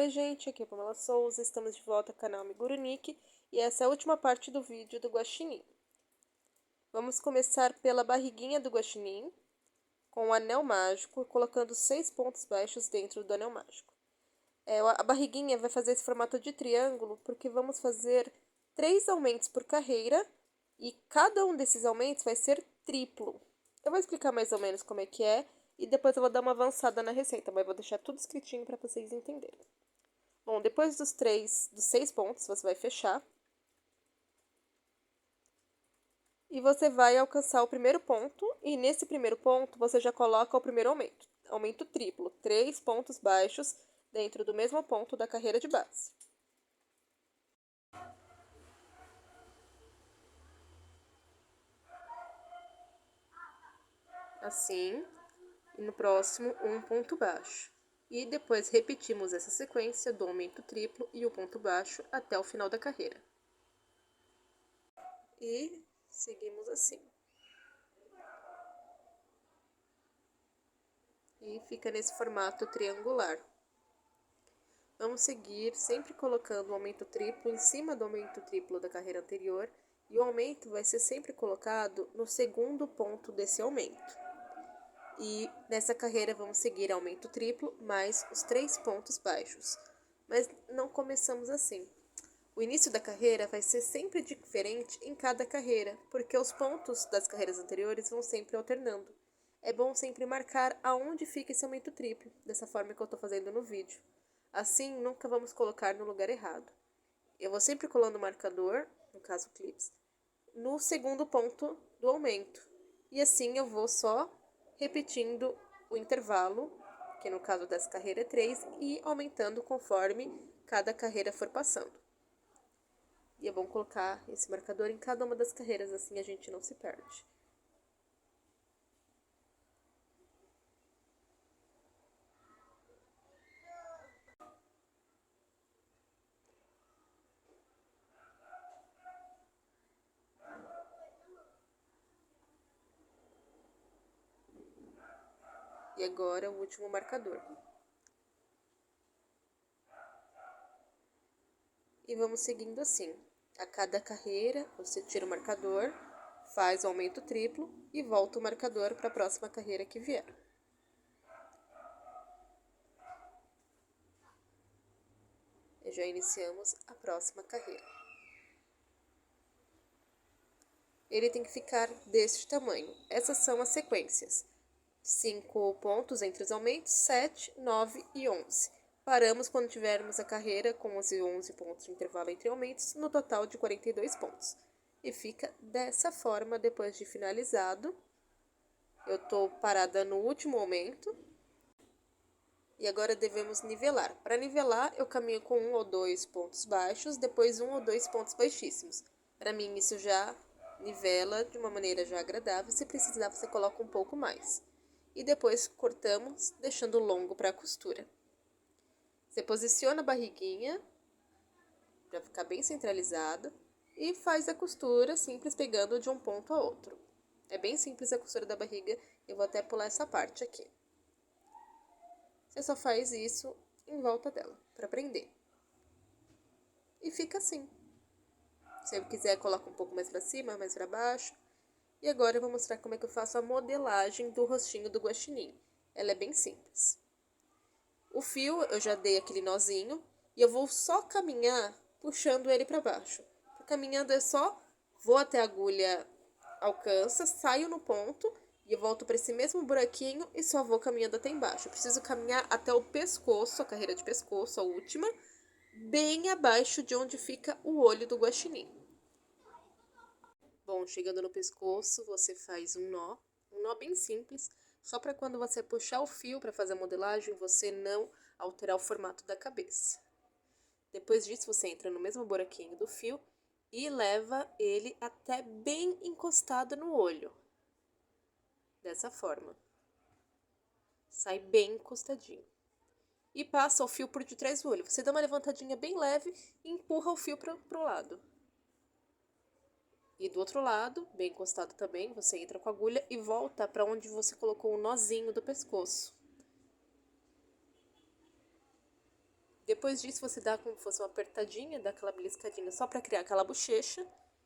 Oi gente, aqui é a Pamela Souza, estamos de volta ao canal Migurunique e essa é a última parte do vídeo do guaxinim. Vamos começar pela barriguinha do guaxinim, com o anel mágico, colocando 6 pontos baixos dentro do anel mágico. A barriguinha vai fazer esse formato de triângulo porque vamos fazer 3 aumentos por carreira e cada um desses aumentos vai ser triplo. Eu vou explicar mais ou menos como é que é e depois eu vou dar uma avançada na receita, mas vou deixar tudo escritinho para vocês entenderem. Bom, depois dos 6 pontos, você vai fechar. E você vai alcançar o primeiro ponto. E nesse primeiro ponto, você já coloca o primeiro aumento. Aumento triplo. 3 pontos baixos dentro do mesmo ponto da carreira de base. Assim. E no próximo, um ponto baixo. E depois repetimos essa sequência do aumento triplo e o ponto baixo até o final da carreira. E seguimos assim. E fica nesse formato triangular. Vamos seguir sempre colocando o aumento triplo em cima do aumento triplo da carreira anterior. E o aumento vai ser sempre colocado no segundo ponto desse aumento. E nessa carreira vamos seguir aumento triplo mais os 3 pontos baixos. Mas não começamos assim. O início da carreira vai ser sempre diferente em cada carreira, porque os pontos das carreiras anteriores vão sempre alternando. É bom sempre marcar aonde fica esse aumento triplo, dessa forma que eu estou fazendo no vídeo. Assim, nunca vamos colocar no lugar errado. Eu vou sempre colando o marcador, no caso clips, no segundo ponto do aumento. E assim eu vou só repetindo o intervalo, que no caso dessa carreira é 3, e aumentando conforme cada carreira for passando. E é bom colocar esse marcador em cada uma das carreiras, assim a gente não se perde. E agora o último marcador. E vamos seguindo assim. A cada carreira, você tira o marcador, faz o aumento triplo e volta o marcador para a próxima carreira que vier. E já iniciamos a próxima carreira. Ele tem que ficar deste tamanho. Essas são as sequências. 5 pontos entre os aumentos, 7, 9 e 11. Paramos quando tivermos a carreira com os 11 pontos de intervalo entre aumentos, no total de 42 pontos. E fica dessa forma depois de finalizado. Eu estou parada no último aumento. E agora devemos nivelar. Para nivelar, eu caminho com 1 ou 2 pontos baixos, depois 1 ou 2 pontos baixíssimos. Para mim, isso já nivela de uma maneira já agradável. Se precisar, você coloca um pouco mais. E depois cortamos, deixando longo para a costura. Você posiciona a barriguinha para ficar bem centralizado e faz a costura simples pegando de um ponto a outro. É bem simples a costura da barriga, eu vou até pular essa parte aqui. Você só faz isso em volta dela, para prender. E fica assim. Se eu quiser, coloca um pouco mais para cima, mais para baixo. E agora eu vou mostrar como é que eu faço a modelagem do rostinho do guaxinim. Ela é bem simples. O fio eu já dei aquele nozinho e eu vou só caminhar puxando ele para baixo. Caminhando é só, vou até a agulha, alcança, saio no ponto e eu volto para esse mesmo buraquinho e só vou caminhando até embaixo. Eu preciso caminhar até o pescoço, a carreira de pescoço, a última, bem abaixo de onde fica o olho do guaxinim. Bom, chegando no pescoço, você faz um nó bem simples, só para quando você puxar o fio para fazer a modelagem, você não alterar o formato da cabeça. Depois disso, você entra no mesmo buraquinho do fio e leva ele até bem encostado no olho. Dessa forma. Sai bem encostadinho. E passa o fio por detrás do olho. Você dá uma levantadinha bem leve e empurra o fio para o lado. E do outro lado, bem encostado também, você entra com a agulha e volta para onde você colocou o nozinho do pescoço. Depois disso, você dá como se fosse uma apertadinha, dá aquela beliscadinha só para criar aquela bochecha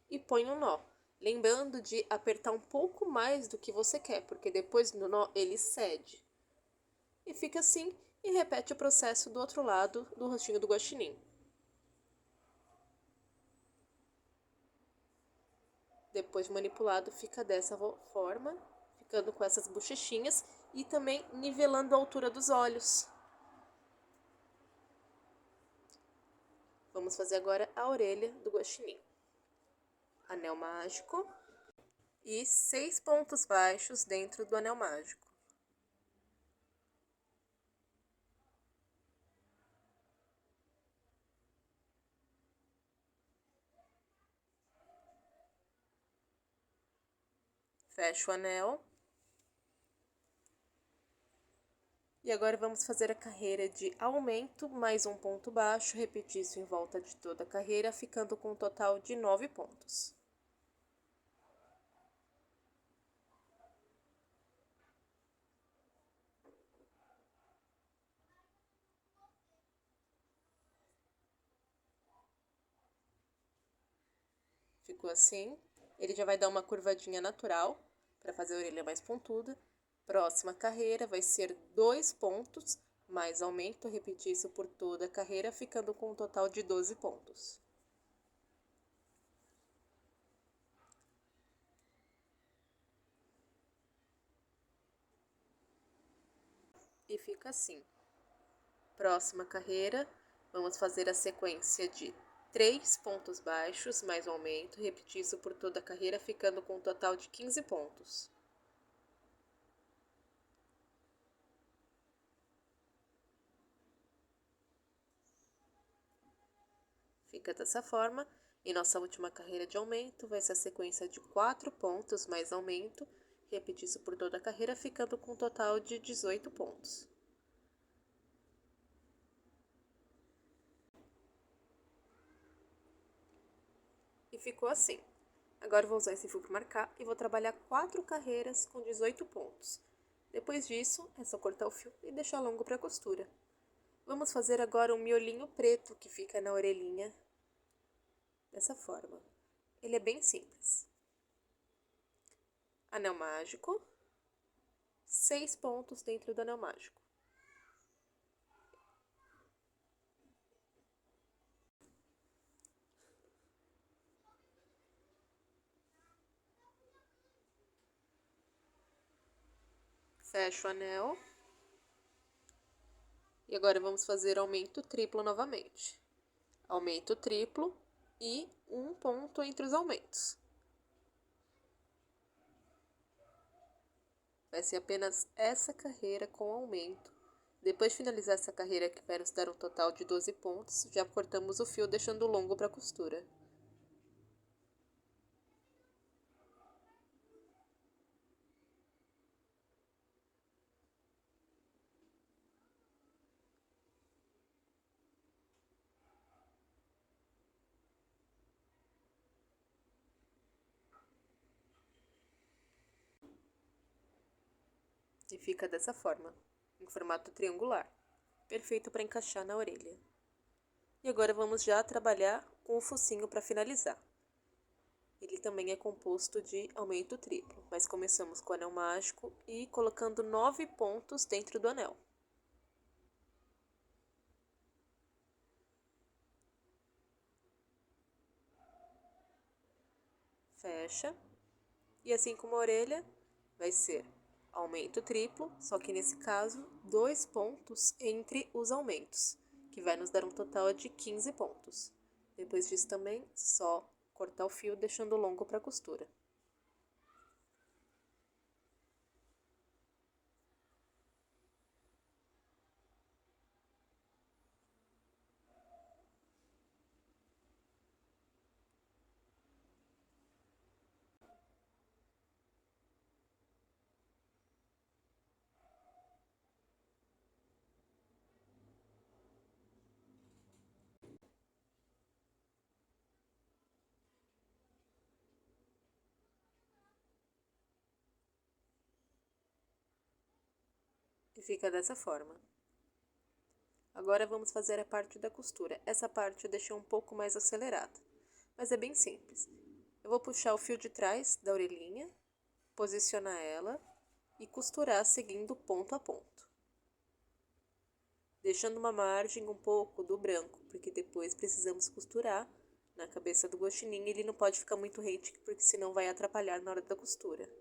e põe um nó. Lembrando de apertar um pouco mais do que você quer, porque depois no nó ele cede. E fica assim, e repete o processo do outro lado do rostinho do guaxinim. Depois de manipulado, fica dessa forma, ficando com essas bochechinhas e também nivelando a altura dos olhos. Vamos fazer agora a orelha do guaxinim. Anel mágico e 6 pontos baixos dentro do anel mágico. Fecho o anel. E agora vamos fazer a carreira de aumento mais um ponto baixo, repetir isso em volta de toda a carreira, ficando com um total de 9 pontos. Ficou assim. Ele já vai dar uma curvadinha natural para fazer a orelha mais pontuda. Próxima carreira vai ser 2 pontos, mais aumento, repetir isso por toda a carreira, ficando com um total de 12 pontos. E fica assim. Próxima carreira, vamos fazer a sequência de 3 pontos baixos, mais um aumento, repetir isso por toda a carreira, ficando com um total de 15 pontos. Fica dessa forma. E nossa última carreira de aumento vai ser a sequência de 4 pontos mais aumento, repetir isso por toda a carreira, ficando com um total de 18 pontos. E ficou assim. Agora eu vou usar esse fio para marcar e vou trabalhar 4 carreiras com 18 pontos. Depois disso, é só cortar o fio e deixar longo para costura. Vamos fazer agora um miolinho preto que fica na orelhinha, dessa forma. Ele é bem simples. Anel mágico, 6 pontos dentro do anel mágico. Fecho o anel. E agora vamos fazer aumento triplo novamente. Aumento triplo e um ponto entre os aumentos. Vai ser apenas essa carreira com aumento. Depois de finalizar essa carreira, que vai nos dar um total de 12 pontos, já cortamos o fio deixando longo para a costura. E fica dessa forma, em formato triangular, perfeito para encaixar na orelha. E agora vamos já trabalhar com o focinho para finalizar. Ele também é composto de aumento triplo, mas começamos com o anel mágico e colocando 9 pontos dentro do anel. Fecha. E assim como a orelha, vai ser aumento triplo, só que nesse caso, 2 pontos entre os aumentos, que vai nos dar um total de 15 pontos. Depois disso também, só cortar o fio deixando longo para a costura. E fica dessa forma. Agora vamos fazer a parte da costura. Essa parte eu deixei um pouco mais acelerada, mas é bem simples. Eu vou puxar o fio de trás da orelhinha, posicionar ela e costurar seguindo ponto a ponto, deixando uma margem um pouco do branco, porque depois precisamos costurar na cabeça do guaxinim. Ele não pode ficar muito rente, porque senão vai atrapalhar na hora da costura.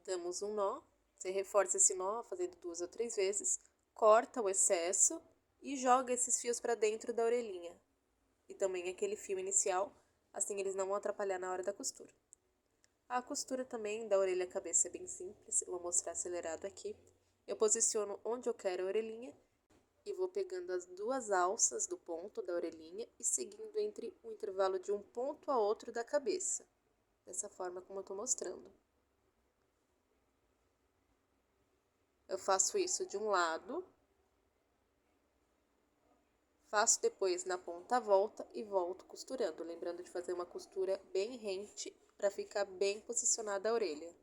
Damos um nó, você reforça esse nó fazendo 2 ou 3 vezes, corta o excesso e joga esses fios para dentro da orelhinha. E também aquele fio inicial, assim eles não vão atrapalhar na hora da costura. A costura também da orelha à cabeça é bem simples, eu vou mostrar acelerado aqui. Eu posiciono onde eu quero a orelhinha e vou pegando as 2 alças do ponto da orelhinha e seguindo entre o intervalo de um ponto a outro da cabeça, dessa forma como eu estou mostrando. Eu faço isso de um lado, faço depois na ponta a volta e volto costurando, lembrando de fazer uma costura bem rente para ficar bem posicionada a orelha.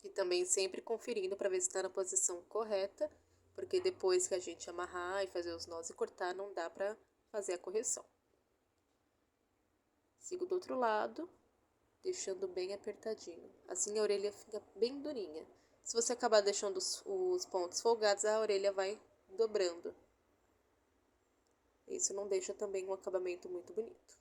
E também sempre conferindo para ver se está na posição correta, porque depois que a gente amarrar e fazer os nós e cortar, não dá para fazer a correção. Sigo do outro lado, deixando bem apertadinho. Assim a orelha fica bem durinha. Se você acabar deixando os pontos folgados, a orelha vai dobrando. Isso não deixa também um acabamento muito bonito.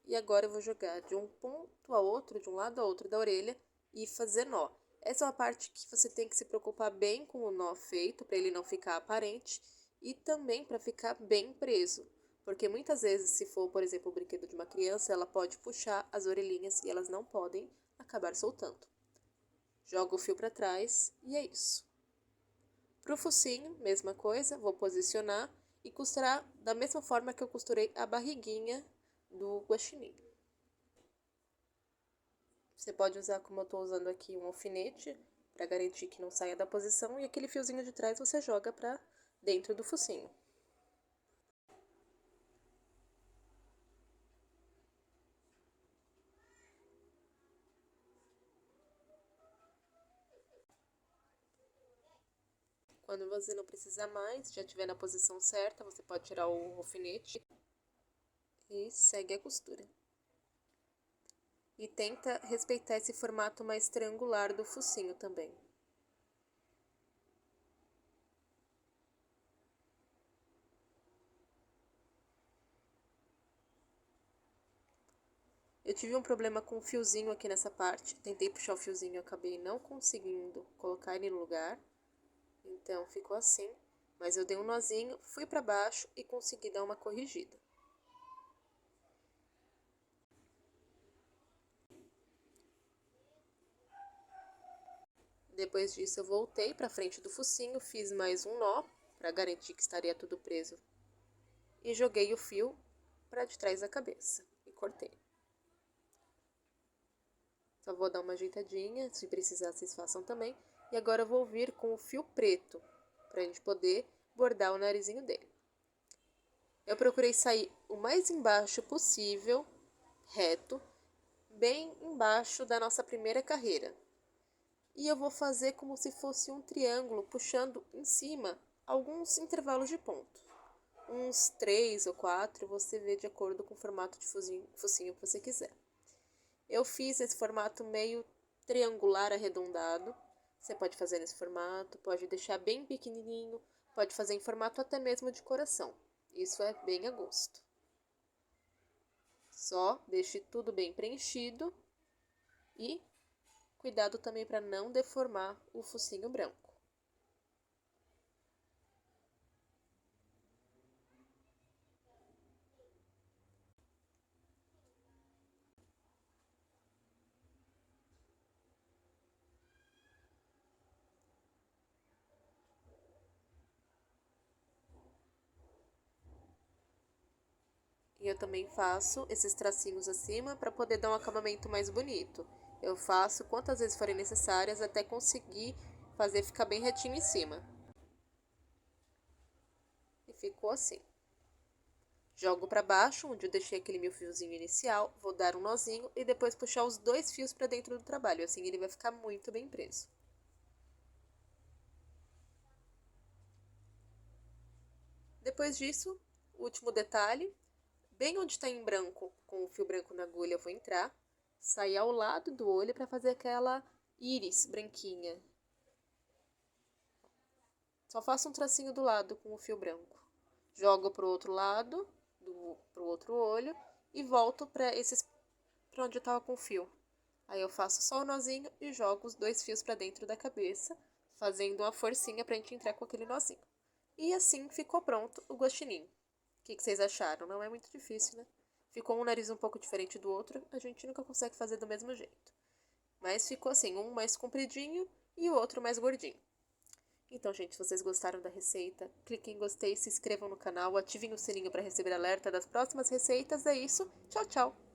E agora eu vou jogar de um ponto a outro, de um lado a outro da orelha e fazer nó. Essa é uma parte que você tem que se preocupar bem com o nó feito, para ele não ficar aparente e também para ficar bem preso. Porque muitas vezes, se for, por exemplo, o brinquedo de uma criança, ela pode puxar as orelhinhas e elas não podem acabar soltando. Jogo o fio para trás e é isso. Para o focinho, mesma coisa, vou posicionar e costurar da mesma forma que eu costurei a barriguinha do guaxinim. Você pode usar, como eu estou usando aqui, um alfinete para garantir que não saia da posição, e aquele fiozinho de trás você joga para dentro do focinho. Quando você não precisar mais, já estiver na posição certa, você pode tirar o alfinete e segue a costura. E tenta respeitar esse formato mais triangular do focinho também. Eu tive um problema com o fiozinho aqui nessa parte. Tentei puxar o fiozinho e acabei não conseguindo colocar ele no lugar. Então ficou assim. Mas eu dei um nozinho, fui para baixo e consegui dar uma corrigida. Depois disso eu voltei para frente do focinho, fiz mais um nó para garantir que estaria tudo preso. E joguei o fio para de trás da cabeça e cortei. Só vou dar uma ajeitadinha, se precisar vocês façam também. E agora eu vou vir com o fio preto, para a gente poder bordar o narizinho dele. Eu procurei sair o mais embaixo possível, reto, bem embaixo da nossa primeira carreira. E eu vou fazer como se fosse um triângulo, puxando em cima alguns intervalos de ponto. Uns 3 ou 4, você vê de acordo com o formato de focinho que você quiser. Eu fiz esse formato meio triangular arredondado. Você pode fazer nesse formato, pode deixar bem pequenininho, pode fazer em formato até mesmo de coração. Isso é bem a gosto. Só deixe tudo bem preenchido e cuidado também para não deformar o focinho branco. E eu também faço esses tracinhos acima para poder dar um acabamento mais bonito. Eu faço quantas vezes forem necessárias até conseguir fazer ficar bem retinho em cima. E ficou assim. Jogo para baixo, onde eu deixei aquele meu fiozinho inicial, vou dar um nozinho e depois puxar os 2 fios para dentro do trabalho, assim ele vai ficar muito bem preso. Depois disso, o último detalhe, bem onde está em branco, com o fio branco na agulha, eu vou entrar, sair ao lado do olho para fazer aquela íris branquinha. Só faço um tracinho do lado com o fio branco. Jogo pro outro lado, pro outro olho, e volto para onde eu tava com o fio. Aí eu faço só o nozinho e jogo os 2 fios para dentro da cabeça, fazendo uma forcinha pra gente entrar com aquele nozinho. E assim ficou pronto o guaxinim. O que vocês acharam? Não é muito difícil, né? Ficou um nariz um pouco diferente do outro, a gente nunca consegue fazer do mesmo jeito. Mas ficou assim, um mais compridinho e o outro mais gordinho. Então, gente, se vocês gostaram da receita, cliquem em gostei, se inscrevam no canal, ativem o sininho para receber alerta das próximas receitas. É isso. Tchau, tchau!